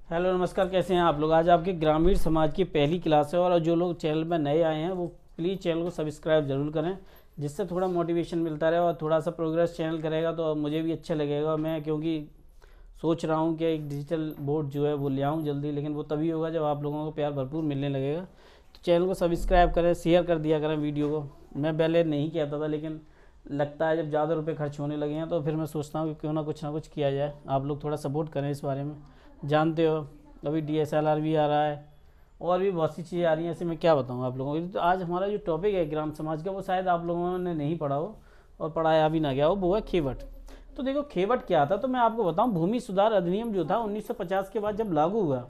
Hello नमस्कार, कैसे हैं आप लोग। आज आपके ग्रामीण समाज की पहली क्लास है और जो लोग चैनल में नए आए हैं वो प्लीज़ चैनल को सब्सक्राइब जरूर करें, जिससे थोड़ा मोटिवेशन मिलता रहे और थोड़ा सा प्रोग्रेस चैनल करेगा तो मुझे भी अच्छा लगेगा। मैं क्योंकि सोच रहा हूँ कि एक डिजिटल बोर्ड जो है वो ले आऊँ जल्दी, लेकिन वो तभी होगा जब आप लोगों को प्यार भरपूर मिलने लगेगा। तो चैनल को सब्सक्राइब करें, शेयर कर दिया करें वीडियो को। मैं पहले नहीं कहता था, लेकिन लगता है जब ज़्यादा रुपए खर्च होने लगे हैं तो फिर मैं सोचता हूँ कि क्यों ना कुछ किया जाए। आप लोग थोड़ा सपोर्ट करें इस बारे में। जानते हो अभी DSLR भी आ रहा है और भी बहुत सी चीज़ें आ रही हैं, ऐसे मैं क्या बताऊँ आप लोगों को। तो आज हमारा जो टॉपिक है ग्राम समाज का, वो शायद आप लोगों ने नहीं पढ़ा हो और पढ़ाया भी ना गया हो, वो है खेवट। तो देखो खेवट क्या था, तो मैं आपको बताऊं। भूमि सुधार अधिनियम जो था 1950 के बाद जब लागू हुआ,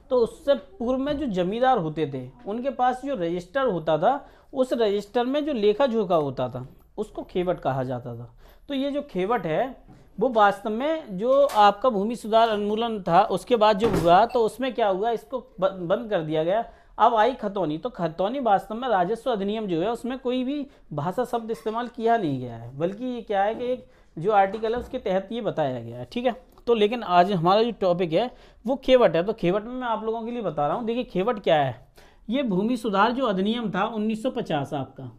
तो उससे पूर्व में जो जमींदार होते थे उनके पास जो रजिस्टर होता था, उस रजिस्टर में जो लेखा जोखा होता था उसको खेवट कहा जाता था। तो ये जो खेवट है वो वास्तव में जो आपका भूमि सुधार उन्मूलन था उसके बाद जो हुआ, तो उसमें क्या हुआ, इसको बंद कर दिया गया। अब आई खतौनी। तो खतौनी वास्तव में राजस्व अधिनियम जो है उसमें कोई भी भाषा शब्द इस्तेमाल किया नहीं गया है, बल्कि ये क्या है कि एक जो आर्टिकल है उसके तहत ये बताया गया है। ठीक है। तो लेकिन आज हमारा जो टॉपिक है वो खेवट है। तो खेवट में मैं आप लोगों के लिए बता रहा हूँ। देखिए खेवट क्या है। ये भूमि सुधार जो अधिनियम था 1950 आपका,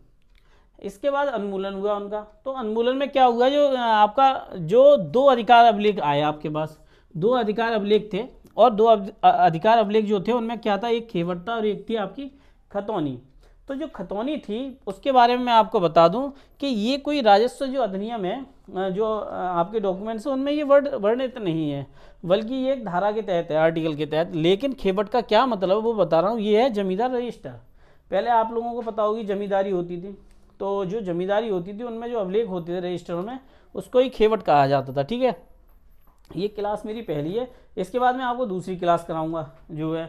इसके बाद उन्मूलन हुआ उनका। तो उन्मूलन में क्या हुआ, जो आपका जो दो अधिकार अभिलेख आए आपके पास, दो अधिकार अभिलेख थे। और दो अधिकार अभिलेख जो थे उनमें क्या था, एक खेवट था और एक थी आपकी खतौनी। तो जो खतौनी थी उसके बारे में मैं आपको बता दूं कि ये कोई राजस्व जो अधिनियम है, जो आपके डॉक्यूमेंट्स हैं उनमें ये वर्णित नहीं है, बल्कि ये एक धारा के तहत है, आर्टिकल के तहत। लेकिन खेवट का क्या मतलब है वो बता रहा हूँ। ये है जमींदार रजिस्टर। पहले आप लोगों को पता होगी जमींदारी होती थी, तो जो जमींदारी होती थी उनमें जो अभिलेख होते थे रजिस्टरों में, उसको ही खेवट कहा जाता था। ठीक है। ये क्लास मेरी पहली है। इसके बाद मैं आपको दूसरी क्लास कराऊंगा जो है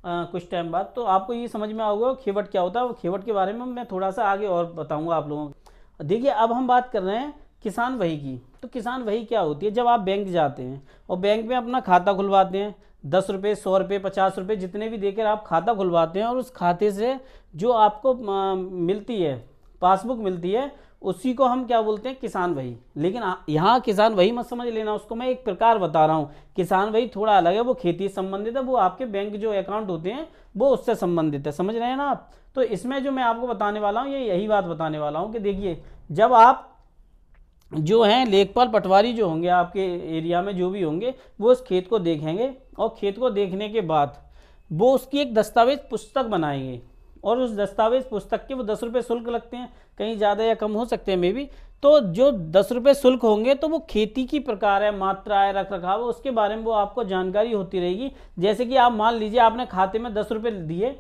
कुछ टाइम बाद, तो आपको ये समझ में आऊगा खेवट क्या होता है। खेवट के बारे में मैं थोड़ा सा आगे और बताऊंगा आप लोगों को। देखिए अब हम बात कर रहे हैं किसान वही की। तो किसान वही क्या होती है, जब आप बैंक जाते हैं और बैंक में अपना खाता खुलवाते हैं, 10 रुपये, 100 रुपये, 50 रुपये जितने भी देकर आप खाता खुलवाते हैं, और उस खाते से जो आपको मिलती है, पासबुक मिलती है, उसी को हम क्या बोलते हैं, किसान वही। लेकिन यहाँ किसान वही मत समझ लेना, उसको मैं एक प्रकार बता रहा हूँ। किसान वही थोड़ा अलग है, वो खेती से संबंधित है, वो आपके बैंक जो अकाउंट होते हैं वो उससे संबंधित है। समझ रहे हैं ना आप। तो इसमें जो मैं आपको बताने वाला हूँ, ये यही बात बताने वाला हूँ कि देखिए जब आप जो हैं लेखपाल पटवारी जो होंगे आपके एरिया में, जो भी होंगे, वो उस खेत को देखेंगे और खेत को देखने के बाद वो उसकी एक दस्तावेज पुस्तक बनाएंगे। और उस दस्तावेज पुस्तक के वो 10 रुपये शुल्क लगते हैं, कहीं ज़्यादा या कम हो सकते हैं मे बी। तो जो 10 रुपये शुल्क होंगे, तो वो खेती की प्रकार है, मात्रा है, रख रखाव है, उसके बारे में वो आपको जानकारी होती रहेगी। जैसे कि आप मान लीजिए आपने खाते में 10 रुपये दिए,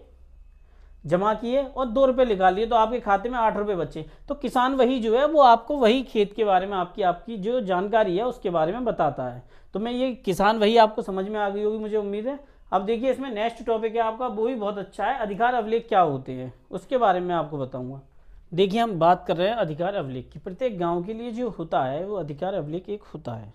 जमा किए और 2 रुपये निकाल लिए, तो आपके खाते में 8 रुपये बचे। तो किसान वही जो है वो आपको वही खेत के बारे में आपकी आपकी जो जानकारी है उसके बारे में बताता है। तो मैं ये किसान वही आपको समझ में आ गई होगी, मुझे उम्मीद है। अब देखिए इसमें नेक्स्ट टॉपिक है आपका, वो भी बहुत अच्छा है, अधिकार अभिलेख क्या होते हैं उसके बारे में आपको बताऊंगा। देखिए हम बात कर रहे हैं अधिकार अभिलेख की। प्रत्येक गांव के लिए जो होता है वो अधिकार अभिलेख एक होता है।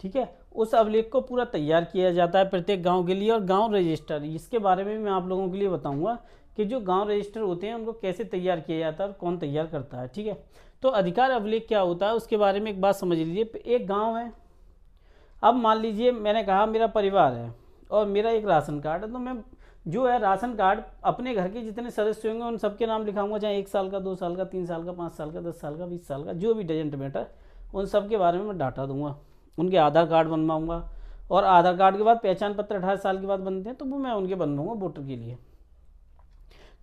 ठीक है। उस अभिलेख को पूरा तैयार किया जाता है प्रत्येक गांव के लिए। और गांव रजिस्टर, इसके बारे में मैं आप लोगों के लिए बताऊंगा कि जो गांव रजिस्टर होते हैं उनको कैसे तैयार किया जाता है और कौन तैयार करता है। ठीक है। तो अधिकार अभिलेख क्या होता है उसके बारे में एक बात समझ लीजिए। एक गाँव है, अब मान लीजिए मैंने कहा मेरा परिवार है और मेरा एक राशन कार्ड है, तो मैं जो है राशन कार्ड अपने घर के जितने सदस्य होंगे उन सबके नाम लिखाऊंगा, चाहे 1 साल का, 2 साल का, 3 साल का, 5 साल का, 10 साल का, 20 साल का, जो भी डजेंट मैटर, उन सब के बारे में मैं डाटा दूंगा। उनके आधार कार्ड बनवाऊंगा, और आधार कार्ड के बाद पहचान पत्र 18 साल के बाद बनते हैं, तो वो मैं उनके बनवाऊंगा वोटर के लिए।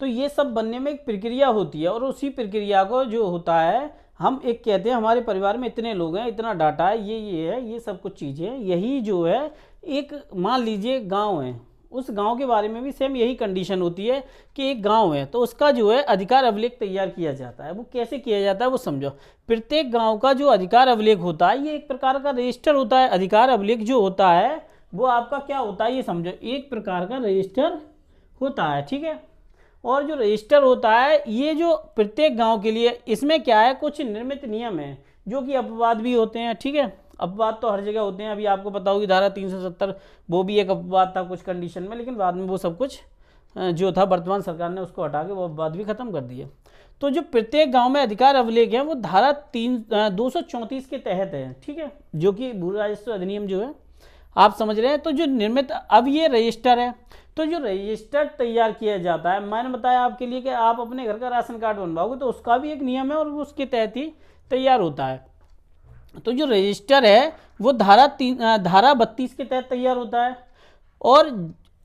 तो ये सब बनने में एक प्रक्रिया होती है, और उसी प्रक्रिया को जो होता है हम एक कहते हैं हमारे परिवार में इतने लोग हैं, इतना डाटा है, ये है, ये सब कुछ चीज़ें हैं। यही जो है एक मान लीजिए गांव है, उस गांव के बारे में भी सेम यही कंडीशन होती है कि एक गांव है तो उसका जो है अधिकार अभिलेख तैयार किया जाता है। वो कैसे किया जाता है वो समझो। प्रत्येक गांव का जो अधिकार अभिलेख होता है ये एक प्रकार का रजिस्टर होता है। अधिकार अभिलेख जो होता है वो आपका क्या होता है ये समझो, एक प्रकार का रजिस्टर होता है। ठीक है। और जो रजिस्टर होता है ये जो प्रत्येक गांव के लिए, इसमें क्या है, कुछ निर्मित नियम है जो कि अपवाद भी होते हैं। ठीक है। अपवाद तो हर जगह होते हैं। अभी आपको पता होगी धारा 370, वो भी एक अपवाद था कुछ कंडीशन में, लेकिन बाद में वो सब कुछ जो था वर्तमान सरकार ने उसको हटा के वो अपवाद भी खत्म कर दिए। तो जो प्रत्येक गांव में अधिकार अभिलेख है वो धारा 234 के तहत है। ठीक है। जो कि भू राजस्व अधिनियम जो है आप समझ रहे हैं। तो जो निर्मित, अब ये रजिस्टर है, तो जो रजिस्टर तैयार किया जाता है, मैंने बताया आपके लिए कि आप अपने घर का राशन कार्ड बनवाओगे तो उसका भी एक नियम है और वो उसके तहत ही तैयार होता है। तो जो रजिस्टर है वो धारा 32 के तहत तैयार होता है। और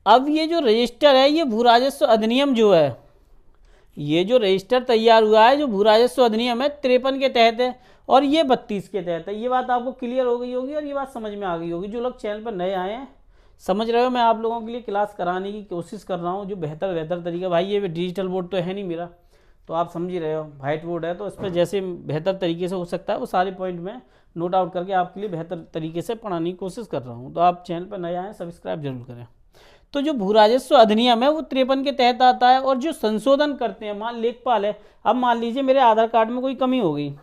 अब ये जो रजिस्टर है, ये भू राजस्व अधिनियम जो है, ये जो रजिस्टर तैयार हुआ है जो भू राजस्व अधिनियम है 53 के तहत है और ये 32 के तहत है। ये बात आपको क्लियर हो गई होगी और ये बात समझ में आ गई होगी। जो लोग चैनल पर नए आए हैं, समझ रहे हो, मैं आप लोगों के लिए क्लास कराने की कोशिश कर रहा हूँ जो बेहतर तरीका। भाई ये डिजिटल बोर्ड तो है नहीं मेरा, तो आप समझ ही रहे हो, वाइट बोर्ड है, तो इस पर जैसे बेहतर तरीके से हो सकता है वो सारे पॉइंट में नोट आउट करके आपके लिए बेहतर तरीके से पढ़ाने की कोशिश कर रहा हूँ। तो आप चैनल पर नए आए, सब्सक्राइब जरूर करें। तो जो भू राजस्व अधिनियम है वो 53 के तहत आता है। और जो संशोधन करते हैं, मान लेखपाल है, अब मान लीजिए मेरे आधार कार्ड में कोई कमी हो गई,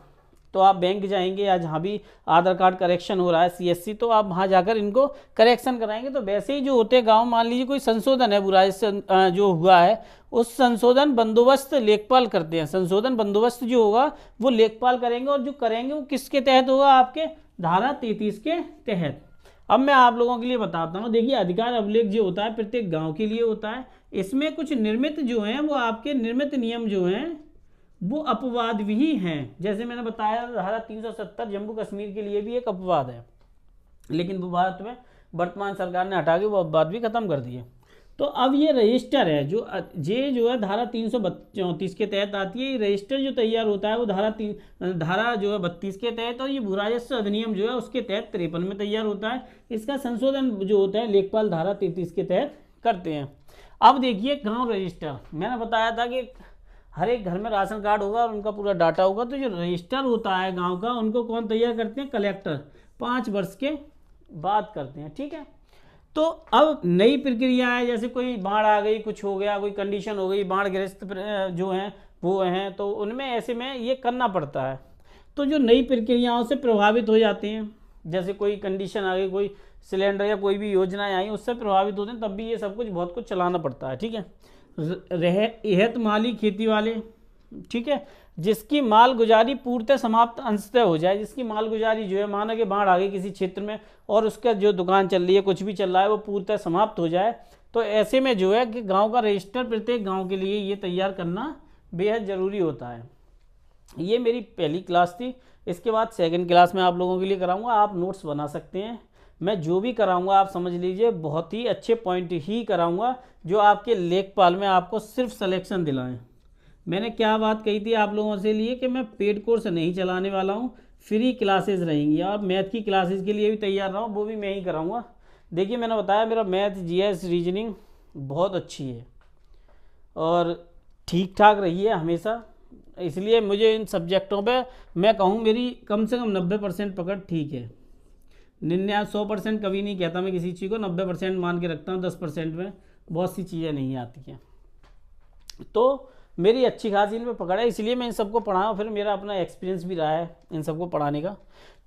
तो आप बैंक जाएंगे या जहाँ भी आधार कार्ड करेक्शन हो रहा है CSC, तो आप वहाँ जाकर इनको करेक्शन कराएंगे। तो वैसे ही जो होते हैं गाँव, मान लीजिए कोई संशोधन है भू राजस्व जो हुआ है, उस संशोधन बंदोबस्त लेखपाल करते हैं। संशोधन बंदोबस्त जो होगा वो लेखपाल करेंगे और जो करेंगे वो किसके तहत होगा, आपके धारा 33 के तहत। अब मैं आप लोगों के लिए बताता हूँ। देखिए, अधिकार अभिलेख जो होता है प्रत्येक गांव के लिए होता है। इसमें कुछ निर्मित जो हैं वो आपके निर्मित नियम जो हैं वो अपवाद भी हैं। जैसे मैंने बताया धारा 370 जम्मू कश्मीर के लिए भी एक अपवाद है, लेकिन वो भारत में वर्तमान सरकार ने हटा के वो अपवाद भी खत्म कर दिए। तो अब ये रजिस्टर है जो है धारा 334 के तहत आती है। ये रजिस्टर जो तैयार होता है वो धारा जो है 32 के तहत, और ये भू राजस्व अधिनियम जो है उसके तहत 53 में तैयार होता है। इसका संशोधन जो होता है लेखपाल धारा 33 के तहत करते हैं। अब देखिए गांव रजिस्टर, मैंने बताया था कि हर एक घर में राशन कार्ड होगा और उनका पूरा डाटा होगा। तो जो रजिस्टर होता है गाँव का, उनको कौन तैयार करते हैं, कलेक्टर, 5 वर्ष के बाद करते हैं, ठीक है। तो अब नई प्रक्रिया है, जैसे कोई बाढ़ आ गई, कुछ हो गया, कोई कंडीशन हो गई, बाढ़ ग्रस्त जो हैं वो हैं, तो उनमें ऐसे में ये करना पड़ता है। तो जो नई प्रक्रियाओं से प्रभावित हो जाते हैं, जैसे कोई कंडीशन आ गई, कोई सिलेंडर या कोई भी योजनाएं आई उससे प्रभावित होते हैं, तब भी ये सब कुछ बहुत कुछ चलाना पड़ता है, ठीक है। एहत माली खेती वाले, ठीक है, जिसकी माल गुजारी पूर्णतः समाप्त अंशतः हो जाए। जिसकी माल गुजारी जो है, माना कि बाढ़ आ गई किसी क्षेत्र में और उसका जो दुकान चल रही है, कुछ भी चल रहा है, वो पूर्णतः समाप्त हो जाए, तो ऐसे में जो है कि गांव का रजिस्टर प्रत्येक गांव के लिए ये तैयार करना बेहद ज़रूरी होता है। ये मेरी पहली क्लास थी। इसके बाद सेकंड क्लास में आप लोगों के लिए कराऊंगा। आप नोट्स बना सकते हैं। मैं जो भी कराऊंगा आप समझ लीजिए बहुत ही अच्छे पॉइंट ही कराऊंगा जो आपके लेखपाल में आपको सिर्फ सिलेक्शन दिलाएं। मैंने क्या बात कही थी आप लोगों से लिए कि मैं पेड कोर्स नहीं चलाने वाला हूँ, फ्री क्लासेस रहेंगी। और मैथ की क्लासेस के लिए भी तैयार रहा हूँ, वो भी मैं ही कराऊँगा। देखिए, मैंने बताया मेरा मैथ, GS, रीजनिंग बहुत अच्छी है और ठीक ठाक रही है हमेशा, इसलिए मुझे इन सब्जेक्टों पे मैं कहूँ मेरी कम से कम 90% पकड़ ठीक है। 100% कभी नहीं कहता मैं किसी चीज़ को, 90% मान के रखता हूँ। 10% में बहुत सी चीज़ें नहीं आती हैं, तो मेरी अच्छी खासी इनमें पकड़ है, इसलिए मैं इन सबको पढ़ाऊँ। फिर मेरा अपना एक्सपीरियंस भी रहा है इन सबको पढ़ाने का,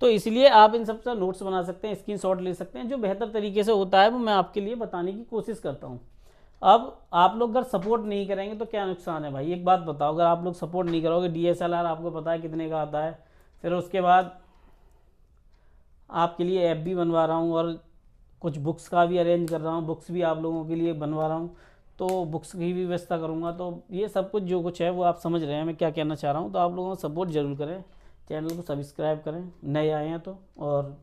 तो इसलिए आप इन सब से नोट्स बना सकते हैं, स्क्रीनशॉट ले सकते हैं। जो बेहतर तरीके से होता है वो मैं आपके लिए बताने की कोशिश करता हूँ। अब आप लोग अगर सपोर्ट नहीं करेंगे तो क्या नुकसान है भाई, एक बात बताओ। अगर आप लोग सपोर्ट नहीं करोगे, DSLR आपको पता है कितने का आता है, फिर उसके बाद आपके लिए ऐप भी बनवा रहा हूँ और कुछ बुक्स का भी अरेंज कर रहा हूँ, बुक्स भी आप लोगों के लिए बनवा रहा हूँ, तो बुक्स की भी व्यवस्था करूँगा। तो ये सब कुछ जो कुछ है वो आप समझ रहे हैं मैं क्या कहना चाह रहा हूँ। तो आप लोगों को सपोर्ट जरूर करें, चैनल को सब्सक्राइब करें नए आए हैं तो, और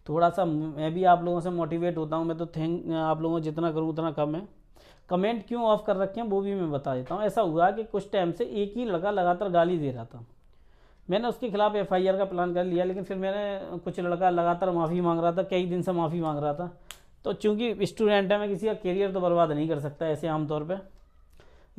थोड़ा सा मैं भी आप लोगों से मोटिवेट होता हूँ। मैं तो आप लोगों को जितना करूँ उतना कम है। कमेंट क्यों ऑफ कर रखे हैं वो भी मैं बता देता हूँ। ऐसा हुआ कि कुछ टाइम से एक ही लड़का लगातार गाली दे रहा था, मैंने उसके खिलाफ FIR का प्लान कर लिया, लेकिन फिर मैंने कुछ लड़का लगातार माफ़ी मांग रहा था, कई दिन से माफ़ी मांग रहा था। तो चूंकि स्टूडेंट है, मैं किसी का करियर तो बर्बाद नहीं कर सकता ऐसे आमतौर पे,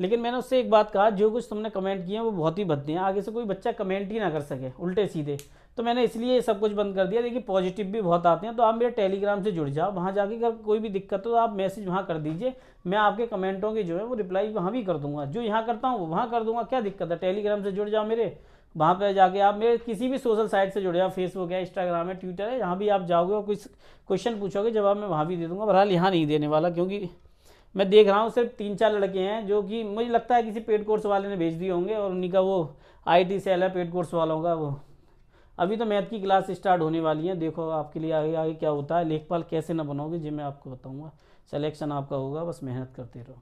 लेकिन मैंने उससे एक बात कहा, जो कुछ तुमने कमेंट किए वो बहुत ही भद्दे हैं, आगे से कोई बच्चा कमेंट ही ना कर सके उल्टे सीधे। तो मैंने इसलिए ये सब कुछ बंद कर दिया। देखिए, पॉजिटिव भी बहुत आते हैं, तो आप मेरे टेलीग्राम से जुड़ जाओ, वहाँ जाके अगर कोई भी दिक्कत हो तो आप मैसेज वहाँ कर दीजिए, मैं आपके कमेंटों की जो है वो रिप्लाई वहाँ भी कर दूँगा। जो यहाँ करता हूँ वो वहाँ कर दूँगा, क्या दिक्कत है। टेलीग्राम से जुड़ जाओ मेरे, वहाँ पे जाके आप मेरे किसी भी सोशल साइट से जुड़ जाओ, फेसबुक है, इंस्टाग्राम है, ट्विटर है, जहाँ भी आप जाओगे और कुछ क्वेश्चन पूछोगे जवाब मैं वहाँ भी दे दूँगा। बहरहाल यहाँ नहीं देने वाला, क्योंकि मैं देख रहा हूँ सिर्फ 3-4 लड़के हैं जो कि मुझे लगता है किसी पेड कोर्स वाले ने भेज दिए होंगे, और उन्हीं का वो IT सेल है पेड कोर्स वालों का, वो अभी तो मैथ की क्लास स्टार्ट होने वाली है, देखो आपके लिए आगे आगे क्या होता है। लेखपाल कैसे ना बनोगे जी मैं आपको बताऊँगा, सिलेक्शन आपका होगा, बस मेहनत करते रहो।